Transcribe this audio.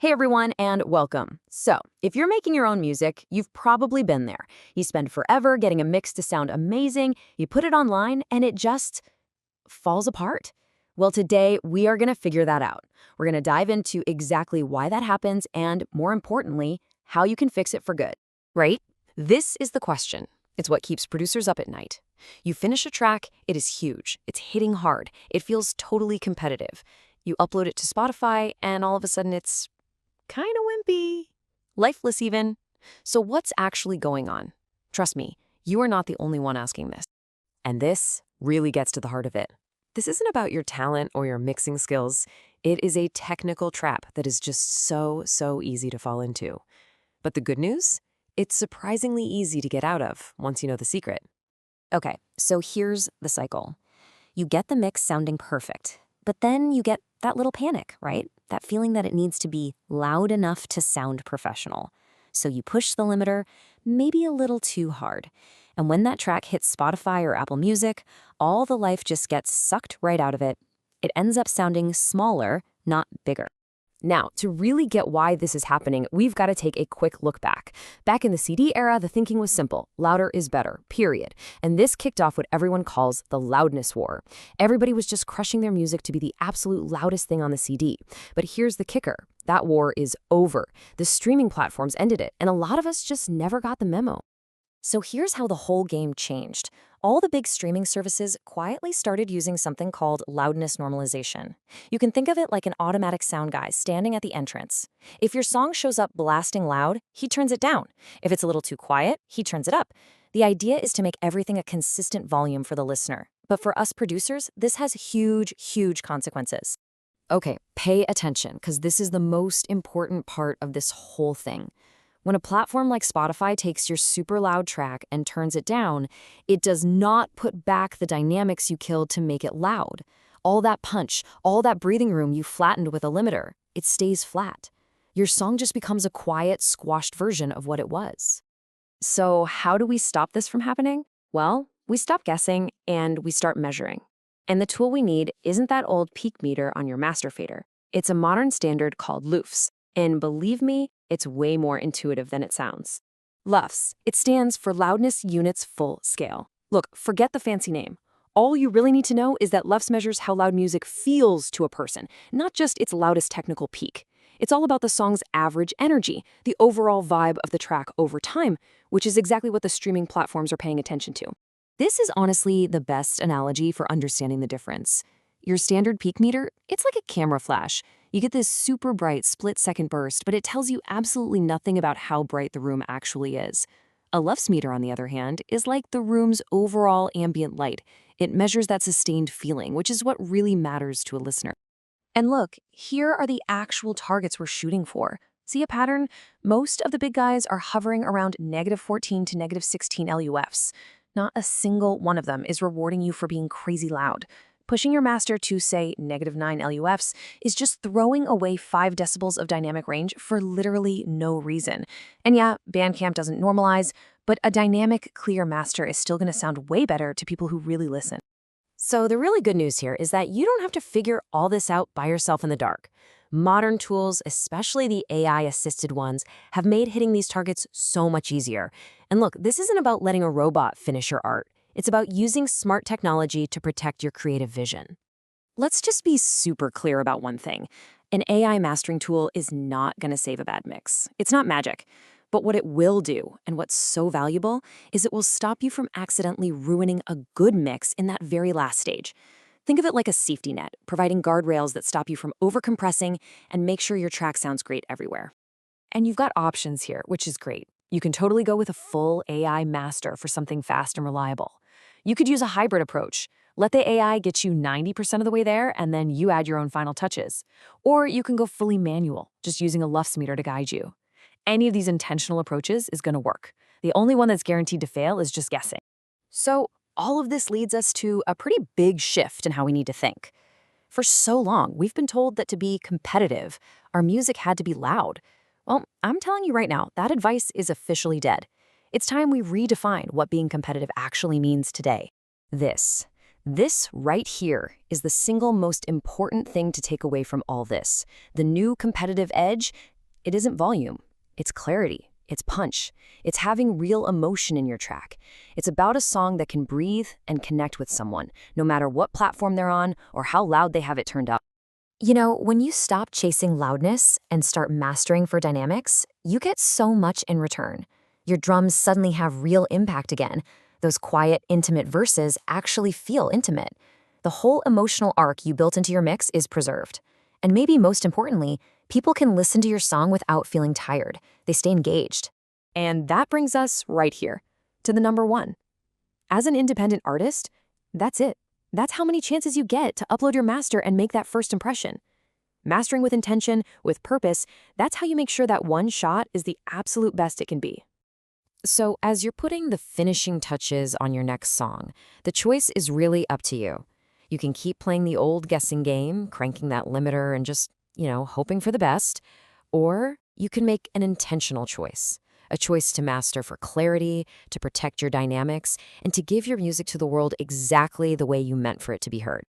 Hey everyone, and welcome. So, if you're making your own music, you've probably been there. You spend forever getting a mix to sound amazing, you put it online, and it just falls apart. Well, today we are going to figure that out. We're going to dive into exactly why that happens and, more importantly, how you can fix it for good. Right? This is the question. It's what keeps producers up at night. You finish a track, it is huge. It's hitting hard. It feels totally competitive. You upload it to Spotify, and all of a sudden it's kind of wimpy. Lifeless even. So what's actually going on? Trust me, you are not the only one asking this. And this really gets to the heart of it. This isn't about your talent or your mixing skills. It is a technical trap that is just so easy to fall into. But the good news? It's surprisingly easy to get out of once you know the secret. Okay, so here's the cycle. You get the mix sounding perfect, but then you get that little panic, right? That feeling that it needs to be loud enough to sound professional. So you push the limiter maybe a little too hard. And when that track hits Spotify or Apple Music, all the life just gets sucked right out of it. It ends up sounding smaller, not bigger. Now, to really get why this is happening, we've got to take a quick look back. Back in the CD era, the thinking was simple. Louder is better, period. And this kicked off what everyone calls the loudness war. Everybody was just crushing their music to be the absolute loudest thing on the CD. But here's the kicker. That war is over. The streaming platforms ended it, and a lot of us just never got the memo. So here's how the whole game changed. All the big streaming services quietly started using something called loudness normalization. You can think of it like an automatic sound guy standing at the entrance. If your song shows up blasting loud, he turns it down. If it's a little too quiet, he turns it up. The idea is to make everything a consistent volume for the listener. But for us producers, this has huge consequences. Okay, pay attention, because this is the most important part of this whole thing. When a platform like Spotify takes your super loud track and turns it down, it does not put back the dynamics you killed to make it loud. All that punch, all that breathing room you flattened with a limiter, it stays flat. Your song just becomes a quiet, squashed version of what it was. So how do we stop this from happening? Well, we stop guessing and we start measuring. And the tool we need isn't that old peak meter on your master fader. It's a modern standard called LUFS. And believe me, it's way more intuitive than it sounds. LUFS, it stands for Loudness Units Full Scale. Look, forget the fancy name. All you really need to know is that LUFS measures how loud music feels to a person, not just its loudest technical peak. It's all about the song's average energy, the overall vibe of the track over time, which is exactly what the streaming platforms are paying attention to. This is honestly the best analogy for understanding the difference. Your standard peak meter, it's like a camera flash. You get this super bright split-second burst, but it tells you absolutely nothing about how bright the room actually is. A LUFS meter, on the other hand, is like the room's overall ambient light. It measures that sustained feeling, which is what really matters to a listener. And look, here are the actual targets we're shooting for. See a pattern? Most of the big guys are hovering around -14 to -16 LUFs. Not a single one of them is rewarding you for being crazy loud. Pushing your master to, say, -9 LUFs is just throwing away 5 decibels of dynamic range for literally no reason. And yeah, Bandcamp doesn't normalize, but a dynamic, clear master is still going to sound way better to people who really listen. So the really good news here is that you don't have to figure all this out by yourself in the dark. Modern tools, especially the AI-assisted ones, have made hitting these targets so much easier. And look, this isn't about letting a robot finish your art. It's about using smart technology to protect your creative vision. Let's just be super clear about one thing. An AI mastering tool is not going to save a bad mix. It's not magic. But what it will do, and what's so valuable, is it will stop you from accidentally ruining a good mix in that very last stage. Think of it like a safety net, providing guardrails that stop you from overcompressing and make sure your track sounds great everywhere. And you've got options here, which is great. You can totally go with a full AI master for something fast and reliable. You could use a hybrid approach. Let the AI get you 90% of the way there, and then you add your own final touches. Or you can go fully manual, just using a LUFS meter to guide you. Any of these intentional approaches is going to work. The only one that's guaranteed to fail is just guessing. So all of this leads us to a pretty big shift in how we need to think. For so long, we've been told that to be competitive, our music had to be loud. Well, I'm telling you right now, that advice is officially dead. It's time we redefine what being competitive actually means today. This right here is the single most important thing to take away from all this. The new competitive edge It isn't volume, it's clarity, it's punch, it's having real emotion in your track. It's about a song that can breathe and connect with someone, no matter what platform they're on or how loud they have it turned up. You know, when you stop chasing loudness and start mastering for dynamics, you get so much in return. Your drums suddenly have real impact again. Those quiet, intimate verses actually feel intimate. The whole emotional arc you built into your mix is preserved. And maybe most importantly, people can listen to your song without feeling tired. They stay engaged. And that brings us right here to the number one. As an independent artist, that's it. That's how many chances you get to upload your master and make that first impression. Mastering with intention, with purpose, that's how you make sure that one shot is the absolute best it can be. So, as you're putting the finishing touches on your next song, the choice is really up to you. You can keep playing the old guessing game, cranking that limiter and just, hoping for the best. Or you can make an intentional choice. A choice to master for clarity, to protect your dynamics, and to give your music to the world exactly the way you meant for it to be heard.